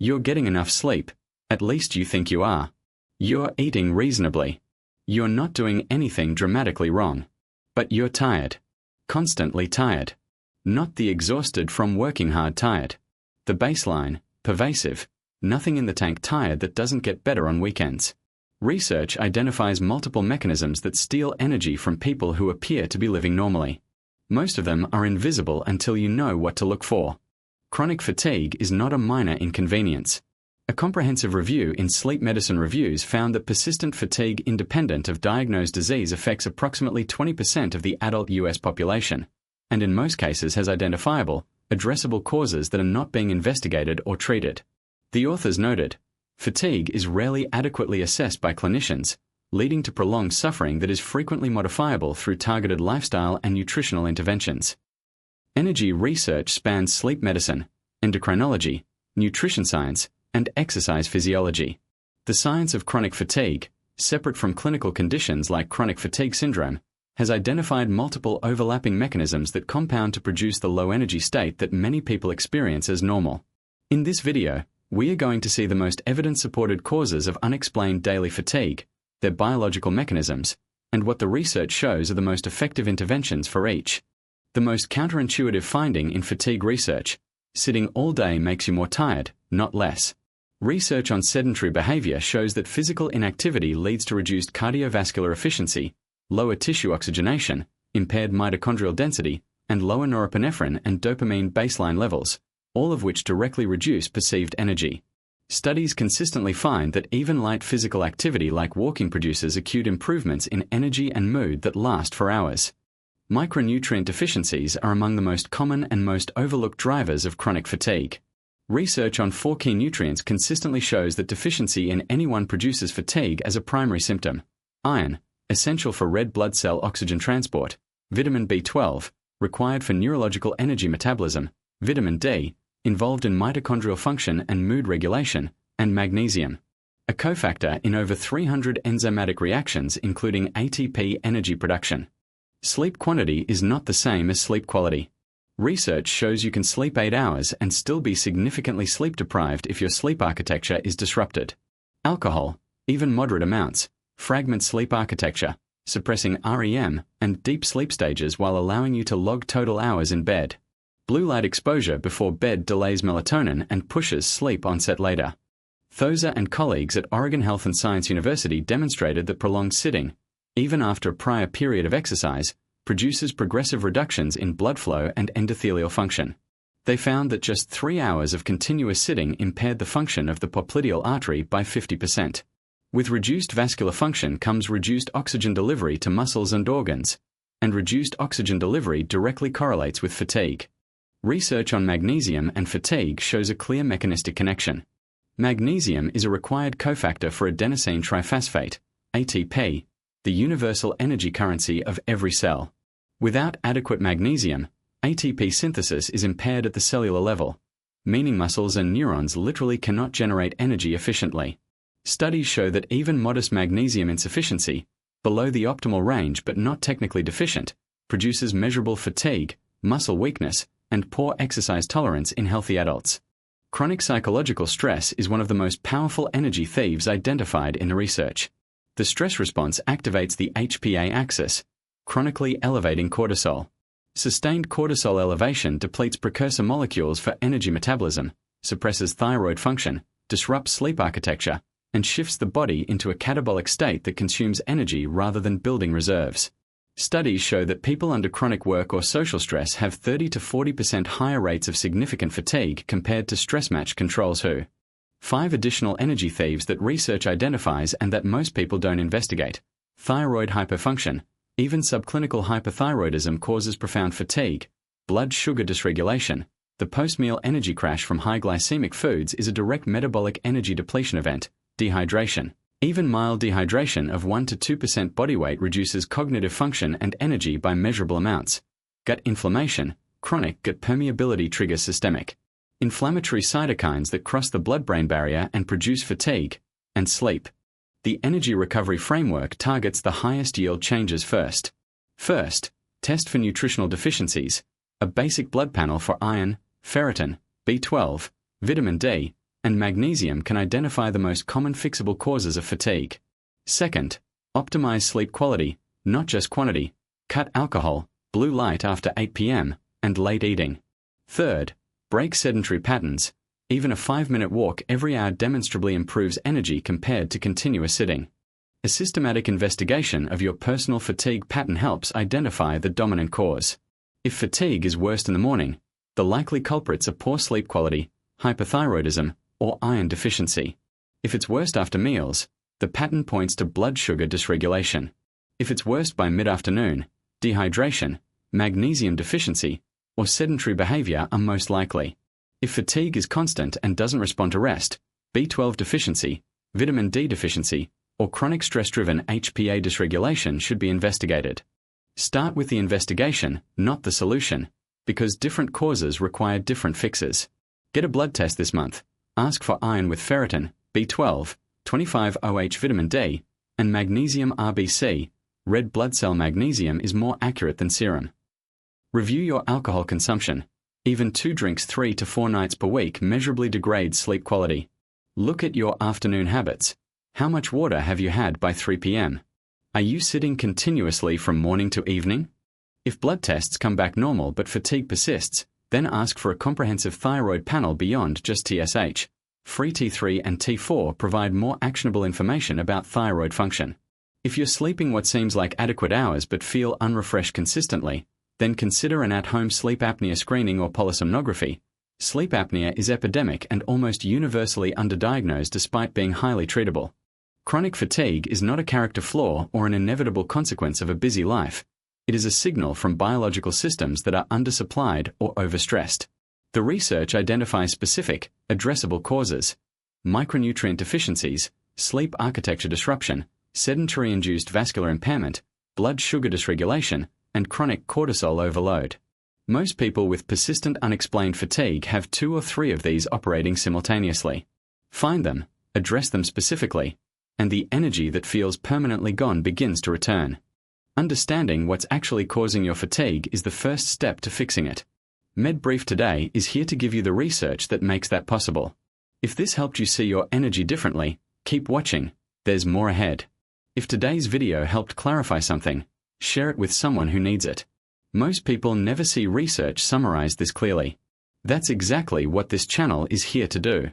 You're getting enough sleep. At least you think you are. You're eating reasonably. You're not doing anything dramatically wrong. But you're tired. Constantly tired. Not the exhausted from working hard tired. The baseline, pervasive, nothing in the tank tired that doesn't get better on weekends. Research identifies multiple mechanisms that steal energy from people who appear to be living normally. Most of them are invisible until you know what to look for. Chronic fatigue is not a minor inconvenience. A comprehensive review in Sleep Medicine Reviews found that persistent fatigue independent of diagnosed disease affects approximately 20% of the adult U.S. population, and in most cases has identifiable, addressable causes that are not being investigated or treated. The authors noted, fatigue is rarely adequately assessed by clinicians, leading to prolonged suffering that is frequently modifiable through targeted lifestyle and nutritional interventions. Energy research spans sleep medicine, endocrinology, nutrition science, and exercise physiology. The science of chronic fatigue, separate from clinical conditions like chronic fatigue syndrome, has identified multiple overlapping mechanisms that compound to produce the low-energy state that many people experience as normal. In this video, we are going to see the most evidence-supported causes of unexplained daily fatigue, their biological mechanisms, and what the research shows are the most effective interventions for each. The most counterintuitive finding in fatigue research: sitting all day makes you more tired, not less. Research on sedentary behavior shows that physical inactivity leads to reduced cardiovascular efficiency, lower tissue oxygenation, impaired mitochondrial density, and lower norepinephrine and dopamine baseline levels, all of which directly reduce perceived energy. Studies consistently find that even light physical activity like walking produces acute improvements in energy and mood that last for hours. Micronutrient deficiencies are among the most common and most overlooked drivers of chronic fatigue. Research on 4 key nutrients consistently shows that deficiency in any one produces fatigue as a primary symptom. Iron, essential for red blood cell oxygen transport. Vitamin B12, required for neurological energy metabolism. Vitamin D, involved in mitochondrial function and mood regulation. And magnesium, a cofactor in over 300 enzymatic reactions including ATP energy production. Sleep quantity is not the same as sleep quality. Research shows you can sleep 8 hours and still be significantly sleep deprived if your sleep architecture is disrupted. Alcohol, even moderate amounts, fragment sleep architecture, suppressing REM and deep sleep stages while allowing you to log total hours in bed. Blue light exposure before bed delays melatonin and pushes sleep onset later. Thoza and colleagues at Oregon Health and Science University demonstrated that prolonged sitting, even after a prior period of exercise, produces progressive reductions in blood flow and endothelial function. They found that just 3 hours of continuous sitting impaired the function of the popliteal artery by 50%. With reduced vascular function comes reduced oxygen delivery to muscles and organs, and reduced oxygen delivery directly correlates with fatigue. Research on magnesium and fatigue shows a clear mechanistic connection. Magnesium is a required cofactor for adenosine triphosphate, ATP, the universal energy currency of every cell. Without adequate magnesium, ATP synthesis is impaired at the cellular level, meaning muscles and neurons literally cannot generate energy efficiently. Studies show that even modest magnesium insufficiency, below the optimal range but not technically deficient, produces measurable fatigue, muscle weakness, and poor exercise tolerance in healthy adults. Chronic psychological stress is one of the most powerful energy thieves identified in the research. The stress response activates the HPA axis, chronically elevating cortisol. Sustained cortisol elevation depletes precursor molecules for energy metabolism, suppresses thyroid function, disrupts sleep architecture, and shifts the body into a catabolic state that consumes energy rather than building reserves. Studies show that people under chronic work or social stress have 30 to 40% higher rates of significant fatigue compared to stress-matched controls who. 5 additional energy thieves that research identifies and that most people don't investigate. Thyroid hyperfunction. Even subclinical hypothyroidism causes profound fatigue. Blood sugar dysregulation. The post-meal energy crash from high glycemic foods is a direct metabolic energy depletion event. Dehydration. Even mild dehydration of 1 to 2% body weight reduces cognitive function and energy by measurable amounts. Gut inflammation. Chronic gut permeability triggers systemic inflammatory cytokines that cross the blood-brain barrier and produce fatigue. And sleep. The energy recovery framework targets the highest yield changes first. First, test for nutritional deficiencies. A basic blood panel for iron, ferritin, B12, vitamin D, and magnesium can identify the most common fixable causes of fatigue. Second, optimize sleep quality, not just quantity. Cut alcohol, blue light after 8 p.m., and late eating. Third, break sedentary patterns. Even a 5-minute walk every hour demonstrably improves energy compared to continuous sitting. A systematic investigation of your personal fatigue pattern helps identify the dominant cause. If fatigue is worst in the morning, the likely culprits are poor sleep quality, hypothyroidism, or iron deficiency. If it's worst after meals, the pattern points to blood sugar dysregulation. If it's worst by mid-afternoon, dehydration, magnesium deficiency, or sedentary behavior are most likely. If fatigue is constant and doesn't respond to rest, B12 deficiency, vitamin D deficiency, or chronic stress-driven HPA dysregulation should be investigated. Start with the investigation, not the solution, because different causes require different fixes. Get a blood test this month. Ask for iron with ferritin, B12, 25OH vitamin D, and magnesium RBC. Red blood cell magnesium is more accurate than serum. Review your alcohol consumption. Even 2 drinks 3 to 4 nights per week measurably degrades sleep quality. Look at your afternoon habits. How much water have you had by 3 p.m.? Are you sitting continuously from morning to evening? If blood tests come back normal but fatigue persists, then ask for a comprehensive thyroid panel beyond just TSH. Free T3 and T4 provide more actionable information about thyroid function. If you're sleeping what seems like adequate hours but feel unrefreshed consistently, then consider an at-home sleep apnea screening or polysomnography. Sleep apnea is epidemic and almost universally underdiagnosed despite being highly treatable. Chronic fatigue is not a character flaw or an inevitable consequence of a busy life. It is a signal from biological systems that are undersupplied or overstressed. The research identifies specific, addressable causes: micronutrient deficiencies, sleep architecture disruption, sedentary-induced vascular impairment, blood sugar dysregulation, and chronic cortisol overload. Most people with persistent unexplained fatigue have 2 or 3 of these operating simultaneously. Find them, address them specifically, and the energy that feels permanently gone begins to return. Understanding what's actually causing your fatigue is the first step to fixing it. MedBrief Today is here to give you the research that makes that possible. If this helped you see your energy differently, keep watching. There's more ahead. If today's video helped clarify something, share it with someone who needs it. Most people never see research summarized this clearly. That's exactly what this channel is here to do.